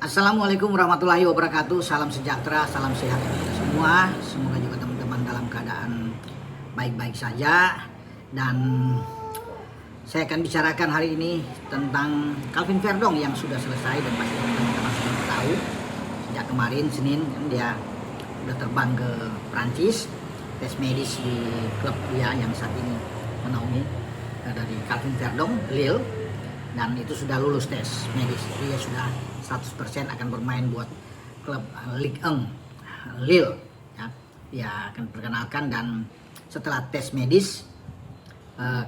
Assalamualaikum warahmatullahi wabarakatuh. Salam sejahtera, salam sehat untuk kita semua. Semoga juga teman-teman dalam keadaan baik-baik saja. Dan saya akan bicarakan hari ini tentang Calvin Verdong yang sudah selesai dan pasti teman-teman sudah tahu. Sejak kemarin Senin kan dia sudah terbang ke Prancis, tes medis di klub dia yang saat ini menaungi dari Calvin Verdong, Lille. Dan itu sudah lulus tes medis, dia sudah 100% akan bermain buat klub Ligue 1 Lille ya. Dia akan perkenalkan, dan setelah tes medis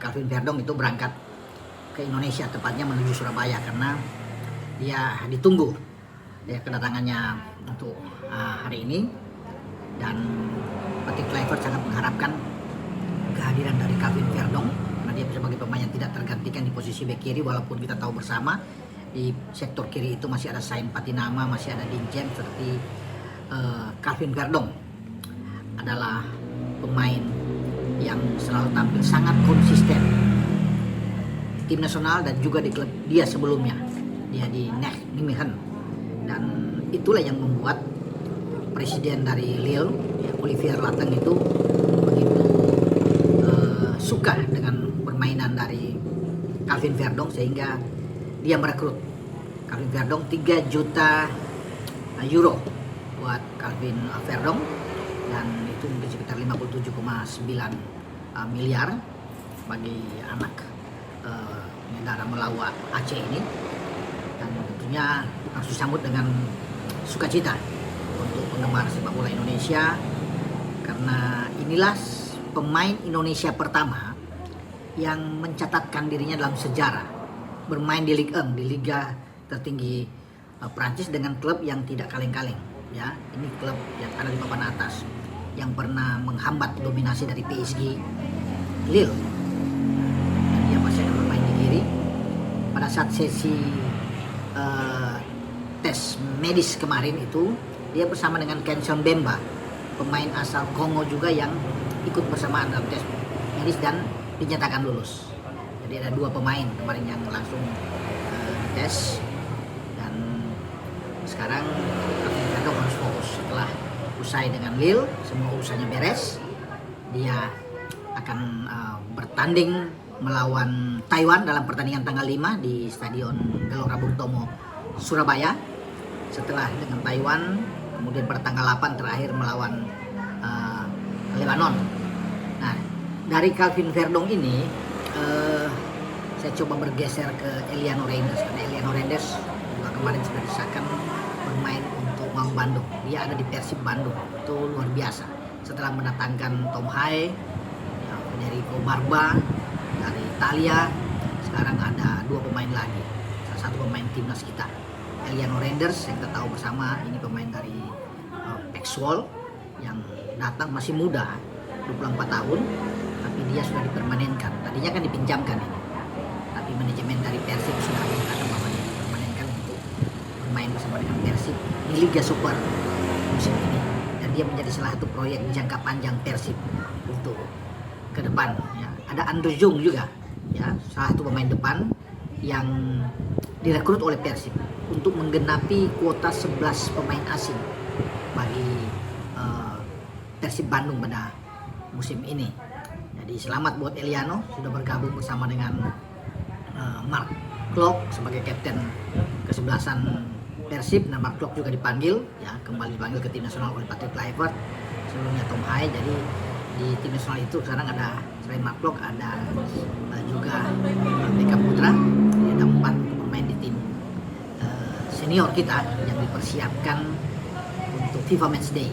Calvin Verdong itu berangkat ke Indonesia, tepatnya menuju Surabaya, karena dia ditunggu ya kedatangannya untuk hari ini. Dan Patrick Kluivert sangat mengharapkan kehadiran dari Calvin Verdong karena dia sebagai pemain yang tidak tergantikan di posisi bek kiri, walaupun kita tahu bersama di sektor kiri itu masih ada Sain Patinama, masih ada Dincen. Seperti Calvin Verdong adalah pemain yang selalu tampil sangat konsisten di tim nasional dan juga di klub dia sebelumnya, dia di Nijmegen. Dan itulah yang membuat presiden dari Lille, Olivier Lateng, itu begitu suka dengan permainan dari Calvin Verdong, sehingga dia merekrut Calvin Verdong 3 juta euro buat Calvin Verdong, dan itu mungkin sekitar 57,9 miliar bagi anak negara Melawa Aceh ini. Dan tentunya harus disambut dengan sukacita untuk penggemar sepak bola Indonesia, karena inilah pemain Indonesia pertama yang mencatatkan dirinya dalam sejarah bermain di Ligue 1, di liga tertinggi Prancis, dengan klub yang tidak kaleng-kaleng ya. Ini klub yang ada di papan atas yang pernah menghambat dominasi dari PSG Lille, dan dia masih akan bermain di kiri. Pada saat sesi tes medis kemarin itu dia bersama dengan Kenson Bemba, pemain asal Kongo juga, yang ikut bersamaan dalam tes medis dan dinyatakan lulus. Jadi ada 2 pemain kemarin yang langsung tes, dan sekarang Calvin Verdong harus fokus. Setelah usai dengan Lille, semua urusannya beres, dia akan bertanding melawan Taiwan dalam pertandingan tanggal 5 di Stadion Gelora Bung Tomo, Surabaya. Setelah dengan Taiwan, kemudian pada tanggal 8 terakhir melawan Lebanon. Nah, dari Calvin Verdong ini saya coba bergeser ke Eliano Reinders, karena Eliano Reinders juga kemarin sudah disahkan bermain untuk Maung Bandung. Dia ada di Persib Bandung, itu luar biasa. Setelah mendatangkan Tom Hae, Federico Barba dari Italia, sekarang ada 2 pemain lagi. Salah satu pemain timnas kita, Eliano Reinders, yang kita tahu bersama, ini pemain dari Pexwold yang datang masih muda, 24 tahun, tapi dia sudah dipermanenkan. Tadinya kan dipinjamkan ini, tapi manajemen dari Persib sudah menyatakan bahwa dia dipermanenkan untuk bermain bersama dengan Persib di Liga Super musim ini, dan dia menjadi salah satu proyek jangka panjang Persib untuk ke depan ya. Ada Andrew Jung juga ya, salah satu pemain depan yang direkrut oleh Persib untuk menggenapi kuota 11 pemain asing bagi Persib Bandung pada musim ini. Jadi selamat buat Eliano, sudah bergabung bersama dengan Mark Klok sebagai kapten kesebelasan Persib. Dan Mark Klok juga dipanggil ya, kembali dipanggil ke tim nasional oleh Patrick Kluivert, sebelumnya Tom Hae. Jadi di tim nasional itu sekarang ada, selain Mark Klok, ada juga Beckham Putra. Ada 4 pemain di tim senior kita yang dipersiapkan untuk FIFA Matchday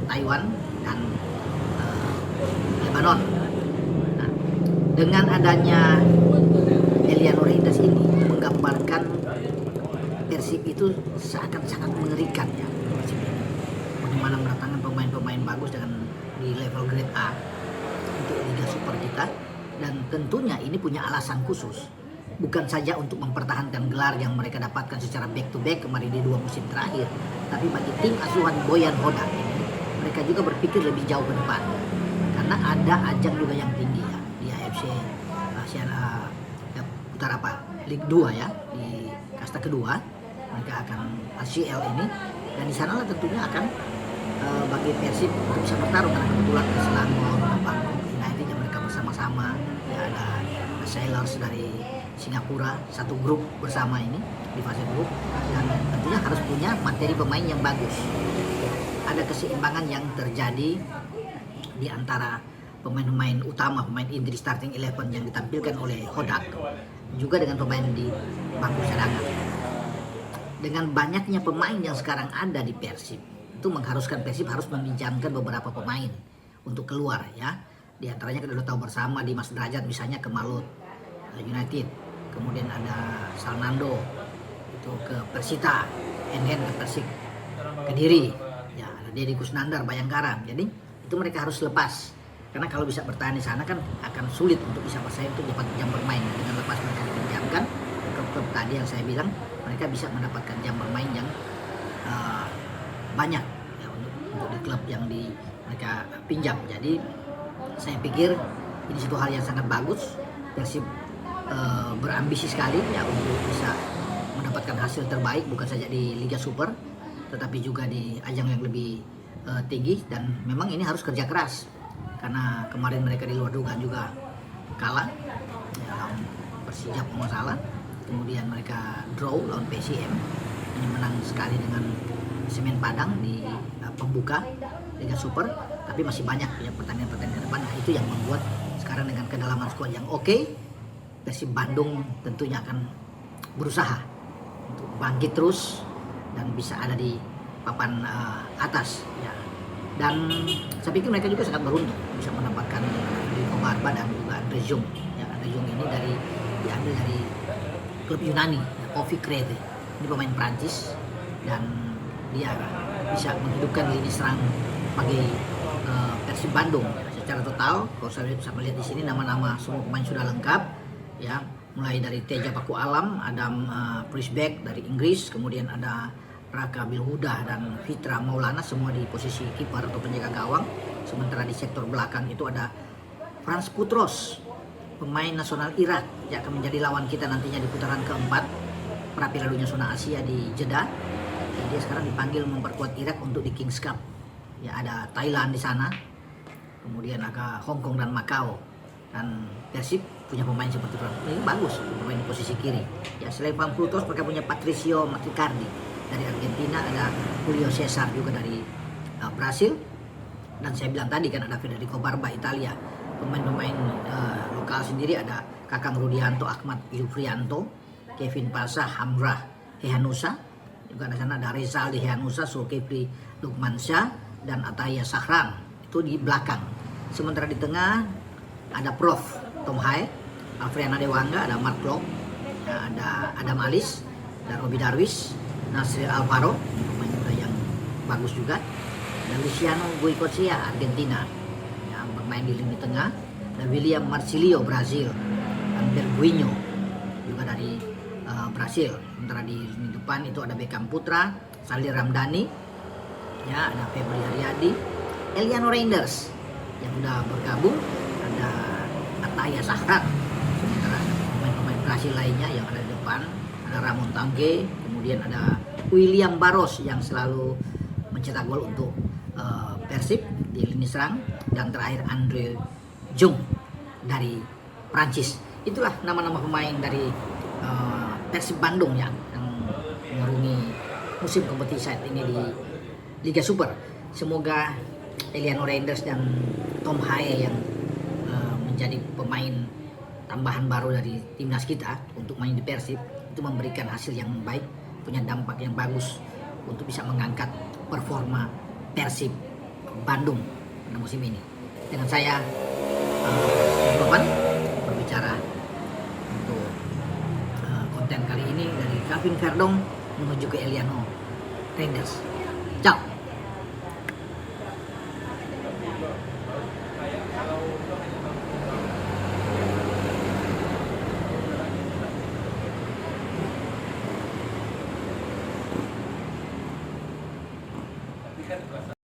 Taiwan dan Lebanon. Nah, dengan adanya Eliano Reinders ini menggambarkan Persib itu seakan sangat mengerikan ya. Bagaimana mendatangkan pemain-pemain bagus dengan di level grade A untuk Liga Super kita, dan tentunya ini punya alasan khusus. Bukan saja untuk mempertahankan gelar yang mereka dapatkan secara back to back kemarin di 2 musim terakhir, tapi bagi tim asuhan Boyan Hodak ini, mereka juga berpikir lebih jauh ke depan, karena ada ajang juga yang tinggi ya di AFC Utara Ligue 2 ya, di kasta kedua, mereka akan ACL ini, dan di sanalah tentunya akan bagi Persib untuk bisa bertarung, karena kebetulan di Selangor, Bangkok United yang mereka bersama-sama, ya ada Sailors dari Singapura, satu grup bersama ini di fase grup, dan tentunya harus punya materi pemain yang bagus. Ada keseimbangan yang terjadi di antara pemain-pemain utama, pemain inti di starting 11 yang ditampilkan oleh Hodak, juga dengan pemain di bangku cadangan. Dengan banyaknya pemain yang sekarang ada di Persib, itu mengharuskan Persib harus meminjamkan beberapa pemain untuk keluar, ya. Di antaranya kita sudah tahu bersama Dimas Derajat misalnya ke Malut United, kemudian ada Salnando itu ke Persita, Engen ke Persik Kediri, ya ada Deddy Kusnandar Bayangkara. Jadi itu mereka harus lepas, karena kalau bisa bertahan di sana kan akan sulit untuk bisa bersaing untuk dapat jam bermain. Dengan lepas mereka dipinjamkan klub-klub tadi yang saya bilang, mereka bisa mendapatkan jam bermain yang banyak ya, untuk di klub yang mereka pinjam. Jadi saya pikir ini satu hal yang sangat bagus. Persib berambisi sekali ya untuk bisa mendapatkan hasil terbaik, bukan saja di Liga Super tetapi juga di ajang yang lebih tinggi. Dan memang ini harus kerja keras, karena kemarin mereka di luar dugaan juga kalah ya, lawan Persijap kalau nggak salah. Kemudian mereka draw lawan PSM, ini menang sekali dengan Semen Padang di pembuka Liga Super, tapi masih banyak ya pertandingan-pertandingan ke depan. Nah, itu yang membuat sekarang dengan kedalaman skuad yang oke, Persib Bandung tentunya akan berusaha untuk bangkit terus dan bisa ada di papan atas ya. Dan saya pikir mereka juga sangat beruntung bisa mendapatkan Rico Barba dan juga Andre Jong ya. Andre Jong ini diambil dari klub Yunani ya, Ovi Krete. Ini pemain Prancis dan dia bisa menghidupkan lini serang bagi Persib Bandung ya. Secara total kalau saya bisa melihat di sini nama-nama semua pemain sudah lengkap ya, mulai dari Teja Paku Alam, Adam Prisbeck dari Inggris, kemudian ada Raka Bilhuda dan Fitra Maulana semua di posisi kiper atau penjaga gawang. Sementara di sektor belakang itu ada Frans Putros, pemain nasional Irak yang akan menjadi lawan kita nantinya di putaran keempat pra Piala Dunia Zona Asia di Jeddah. Dan dia sekarang dipanggil memperkuat Irak untuk di Kings Cup. Ya ada Thailand di sana, kemudian ada Hong Kong dan Macau. Dan Persib punya pemain seperti ini bagus, pemain di posisi kiri. Ya selain Frans Putros mereka punya Patricio Matricardi dari Argentina, ada Julio Cesar juga dari Brasil, dan saya bilang tadi kan ada Federico Barba Italia. Pemain-pemain lokal sendiri ada Kakang Rudianto, Ahmad Yufrianto, Kevin Pasha, Hamrah Hehanusa, juga di sana ada Rezaldi Hehanusa, Zulkifli Lukmansyah dan Ataya Sahran itu di belakang. Sementara di tengah ada Prof Tom Hai, Alfriana Dewangga, ada Mark Klok, ada Adam Alis, dan Robi Darwis, Nasir Alvaro, pemain muda yang bagus juga, dan Luciano Goicoechea Argentina yang bermain di lini tengah, dan William Marcilio Brazil, dan Berguinho juga dari Brasil. Sementara di lini depan itu ada Beckham Putra, Salih Ramdhani, ya ada Febri Haryadi, Eliano Reinders yang sudah bergabung, ada Ataya Sahran. Sementara pemain-pemain Brasil lainnya yang ada di depan ada Ramon Tangge, kemudian ada William Barros yang selalu mencetak gol untuk Persib di lini serang, dan terakhir Andre Jong dari Prancis. Itulah nama-nama pemain dari Persib Bandung yang mengarungi musim kompetisi saat ini di Liga Super. Semoga Eliano Reinders dan Tom Haye yang menjadi pemain tambahan baru dari timnas kita untuk main di Persib itu memberikan hasil yang baik, punya dampak yang bagus untuk bisa mengangkat performa Persib Bandung pada musim ini. Dengan saya Roman berbicara untuk konten kali ini dari Calvin Verdong menuju ke Eliano Reinders.